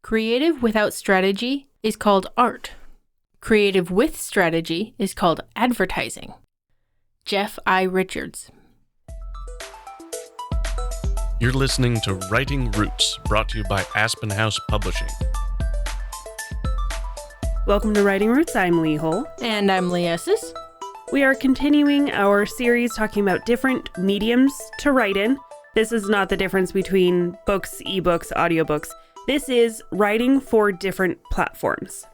Creative without strategy is called art. Creative with strategy is called advertising. Jeff I. Richards. You're listening to Writing Roots, brought to you by Aspen House Publishing. Welcome to Writing Roots. I'm Lee Hull. And I'm Lee Esses. We are continuing our series talking about different mediums to write in. This is not the difference between books, ebooks, audiobooks. This is writing for different platforms.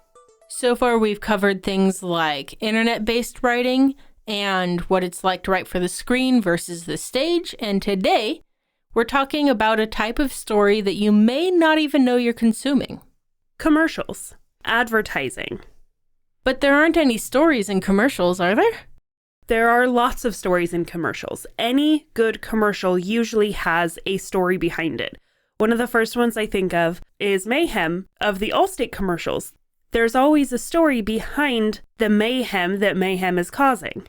So far, we've covered things like internet-based writing and what it's like to write for the screen versus the stage. And today, we're talking about a type of story that you may not even know you're consuming. Commercials. Advertising. But there aren't any stories in commercials, are there? There are lots of stories in commercials. Any good commercial usually has a story behind it. One of the first ones I think of is Mayhem of the Allstate commercials. There's always a story behind the mayhem that Mayhem is causing.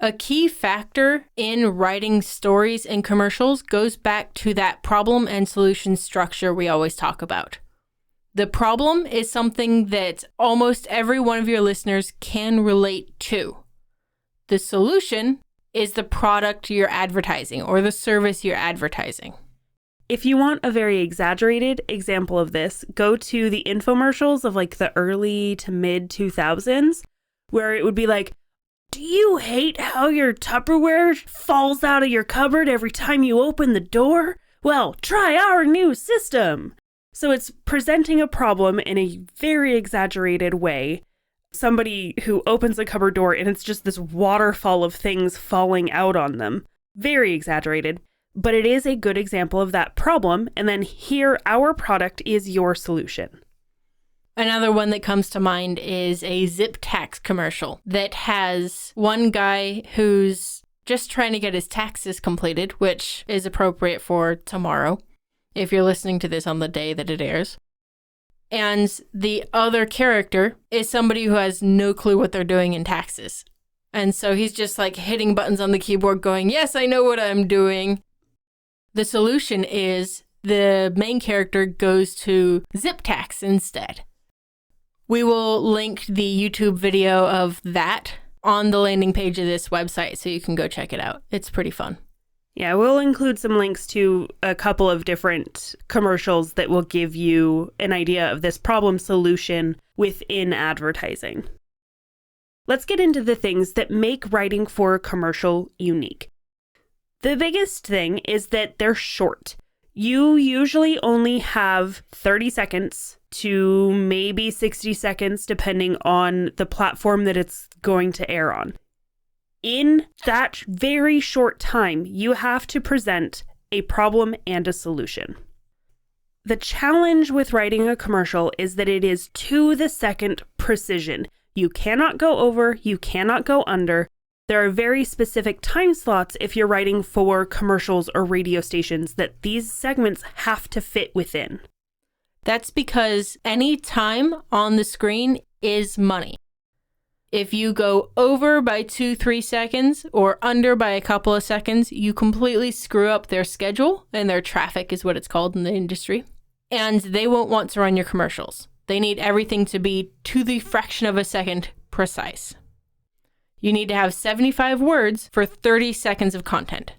A key factor in writing stories in commercials goes back to that problem and solution structure we always talk about. The problem is something that almost every one of your listeners can relate to. The solution is the product you're advertising or the service you're advertising. If you want a very exaggerated example of this, go to the infomercials of like the early to mid 2000s, where it would be like, do you hate how your Tupperware falls out of your cupboard every time you open the door? Well, try our new system. So it's presenting a problem in a very exaggerated way. Somebody who opens a cupboard door and it's just this waterfall of things falling out on them. Very exaggerated. But it is a good example of that problem. And then here, our product is your solution. Another one that comes to mind is a Zip tax commercial that has one guy who's just trying to get his taxes completed, which is appropriate for tomorrow, if you're listening to this on the day that it airs. And the other character is somebody who has no clue what they're doing in taxes. And so he's just like hitting buttons on the keyboard going, yes, I know what I'm doing. The solution is the main character goes to Zip tax instead. We will link the YouTube video of that on the landing page of this website so you can go check it out. It's pretty fun. Yeah, we'll include some links to a couple of different commercials that will give you an idea of this problem solution within advertising. Let's get into the things that make writing for a commercial unique. The biggest thing is that they're short. You usually only have 30 seconds to maybe 60 seconds, depending on the platform that it's going to air on. In that very short time, you have to present a problem and a solution. The challenge with writing a commercial is that it is to the second precision. You cannot go over, you cannot go under. There are very specific time slots if you're writing for commercials or radio stations that these segments have to fit within. That's because any time on the screen is money. If you go over by 2-3 seconds or under by a couple of seconds, you completely screw up their schedule, and their traffic is what it's called in the industry. And they won't want to run your commercials. They need everything to be to the fraction of a second precise. You need to have 75 words for 30 seconds of content.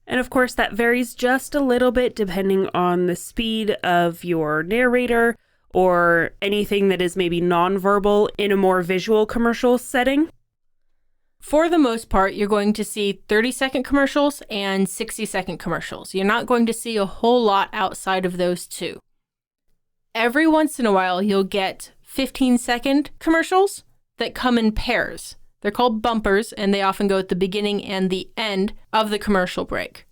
And of course, that varies just a little bit depending on the speed of your narrator or anything that is maybe nonverbal in a more visual commercial setting. For the most part, you're going to see 30-second commercials and 60-second commercials. You're not going to see a whole lot outside of those two. Every once in a while, you'll get 15-second commercials that come in pairs. They're called bumpers, and they often go at the beginning and the end of the commercial break.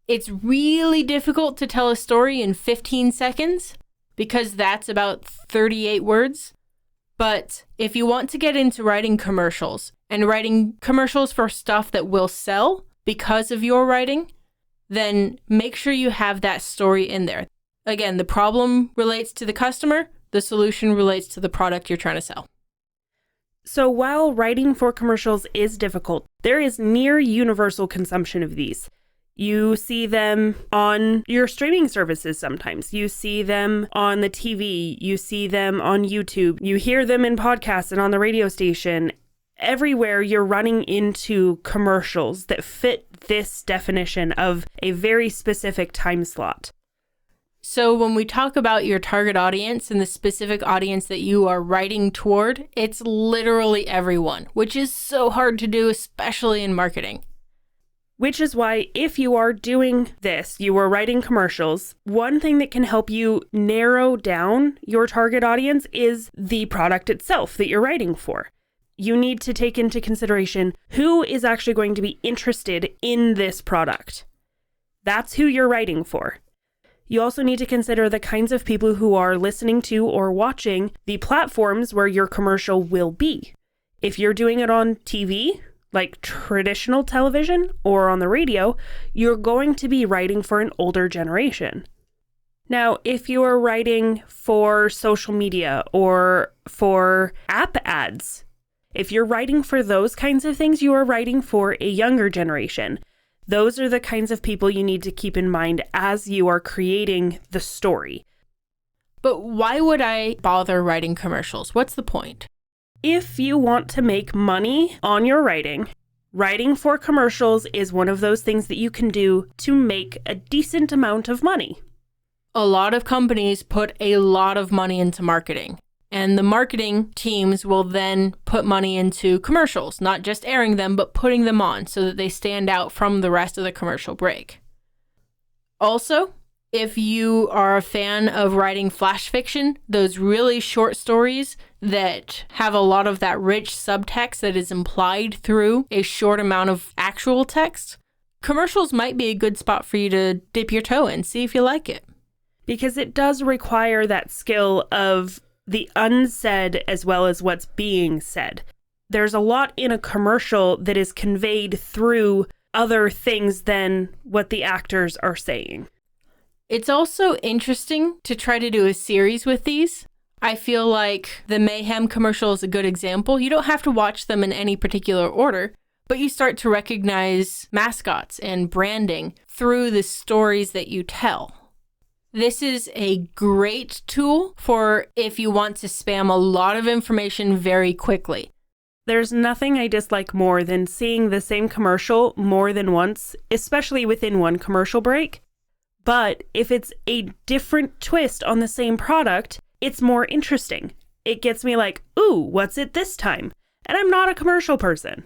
It's really difficult to tell a story in 15 seconds because that's about 38 words. But if you want to get into writing commercials and writing commercials for stuff that will sell because of your writing, then make sure you have that story in there. Again, the problem relates to the customer, the solution relates to the product you're trying to sell. So while writing for commercials is difficult, there is near universal consumption of these. You see them on your streaming services sometimes. You see them on the TV. You see them on YouTube. You hear them in podcasts and on the radio station. Everywhere you're running into commercials that fit this definition of a very specific time slot. So when we talk about your target audience and the specific audience that you are writing toward, it's literally everyone, which is so hard to do, especially in marketing. Which is why if you are doing this, you are writing commercials, one thing that can help you narrow down your target audience is the product itself that you're writing for. You need to take into consideration who is actually going to be interested in this product. That's who you're writing for. You also need to consider the kinds of people who are listening to or watching the platforms where your commercial will be. If you're doing it on TV, like traditional television, or on the radio, you're going to be writing for an older generation. Now, if you are writing for social media or for app ads, if you're writing for those kinds of things, you are writing for a younger generation. Those are the kinds of people you need to keep in mind as you are creating the story. But why would I bother writing commercials? What's the point? If you want to make money on your writing, writing for commercials is one of those things that you can do to make a decent amount of money. A lot of companies put a lot of money into marketing. And the marketing teams will then put money into commercials, not just airing them, but putting them on so that they stand out from the rest of the commercial break. Also, if you are a fan of writing flash fiction, those really short stories that have a lot of that rich subtext that is implied through a short amount of actual text, commercials might be a good spot for you to dip your toe in, see if you like it. Because it does require that skill of the unsaid as well as what's being said. There's a lot in a commercial that is conveyed through other things than what the actors are saying. It's also interesting to try to do a series with these. I feel like the Mayhem commercial is a good example. You don't have to watch them in any particular order, but you start to recognize mascots and branding through the stories that you tell. This is a great tool for if you want to spam a lot of information very quickly. There's nothing I dislike more than seeing the same commercial more than once, especially within one commercial break. But if it's a different twist on the same product, it's more interesting. It gets me like, ooh, what's it this time? And I'm not a commercial person.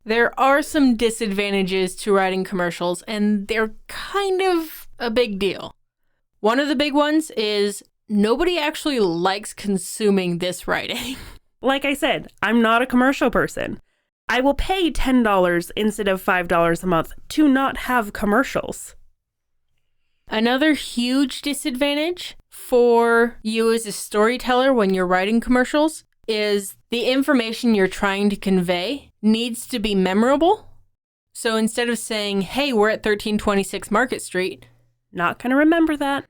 There are some disadvantages to writing commercials, and they're kind of a big deal. One of the big ones is nobody actually likes consuming this writing. Like I said, I'm not a commercial person. I will pay $10 instead of $5 a month to not have commercials. Another huge disadvantage for you as a storyteller when you're writing commercials is the information you're trying to convey needs to be memorable. So instead of saying, hey, we're at 1326 Market Street, not going to remember that.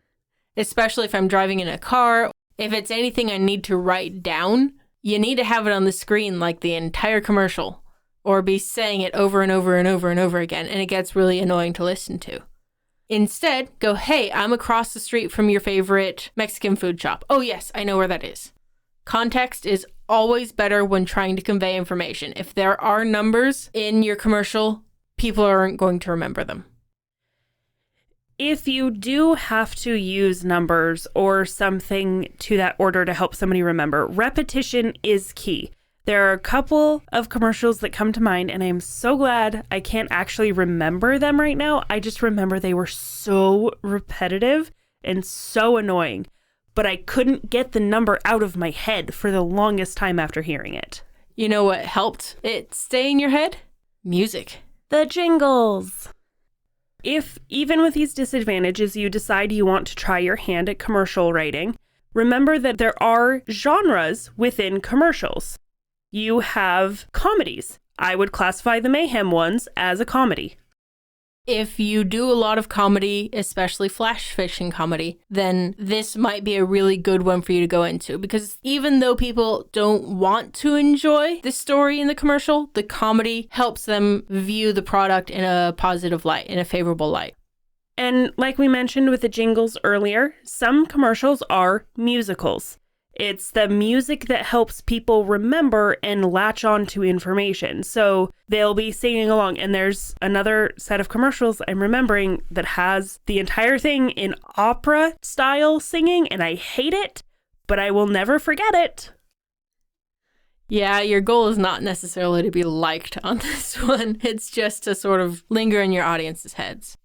Especially if I'm driving in a car. If it's anything I need to write down, you need to have it on the screen like the entire commercial, or be saying it over and over and over and over again, and it gets really annoying to listen to. Instead, go, hey, I'm across the street from your favorite Mexican food shop. Oh yes, I know where that is. Context is always better when trying to convey information. If there are numbers in your commercial, people aren't going to remember them. If you do have to use numbers or something to that order to help somebody remember, repetition is key. There are a couple of commercials that come to mind, and I am so glad I can't actually remember them right now. I just remember they were so repetitive and so annoying, but I couldn't get the number out of my head for the longest time after hearing it. You know what helped it stay in your head? Music. The jingles. If, even with these disadvantages, you decide you want to try your hand at commercial writing, remember that there are genres within commercials. You have comedies. I would classify the Mayhem ones as a comedy. If you do a lot of comedy, especially flash fiction comedy, then this might be a really good one for you to go into, because even though people don't want to enjoy the story in the commercial, the comedy helps them view the product in a positive light, in a favorable light. And like we mentioned with the jingles earlier, some commercials are musicals. It's the music that helps people remember and latch on to information. So they'll be singing along. And there's another set of commercials I'm remembering that has the entire thing in opera style singing. And I hate it, but I will never forget it. Yeah, your goal is not necessarily to be liked on this one. It's just to sort of linger in your audience's heads.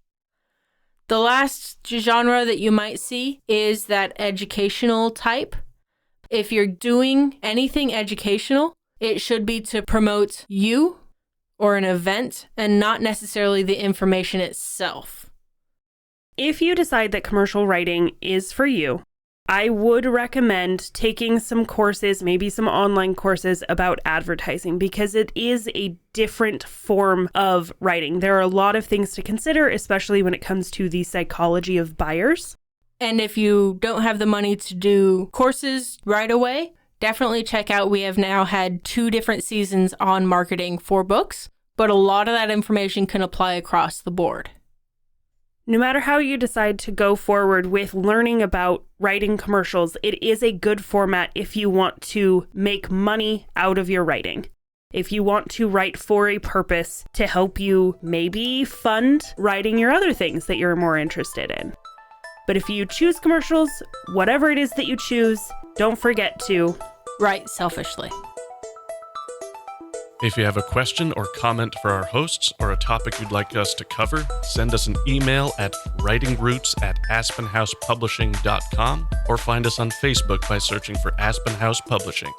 The last genre that you might see is that educational type. If you're doing anything educational, it should be to promote you or an event and not necessarily the information itself. If you decide that commercial writing is for you, I would recommend taking some courses, maybe some online courses about advertising, because it is a different form of writing. There are a lot of things to consider, especially when it comes to the psychology of buyers. And if you don't have the money to do courses right away, definitely check out. We have now had 2 different seasons on marketing for books, but a lot of that information can apply across the board. No matter how you decide to go forward with learning about writing commercials, it is a good format if you want to make money out of your writing. If you want to write for a purpose to help you maybe fund writing your other things that you're more interested in. But if you choose commercials, whatever it is that you choose, don't forget to write selfishly. If you have a question or comment for our hosts or a topic you'd like us to cover, send us an email at writingroots@aspenhousepublishing.com or find us on Facebook by searching for Aspen House Publishing.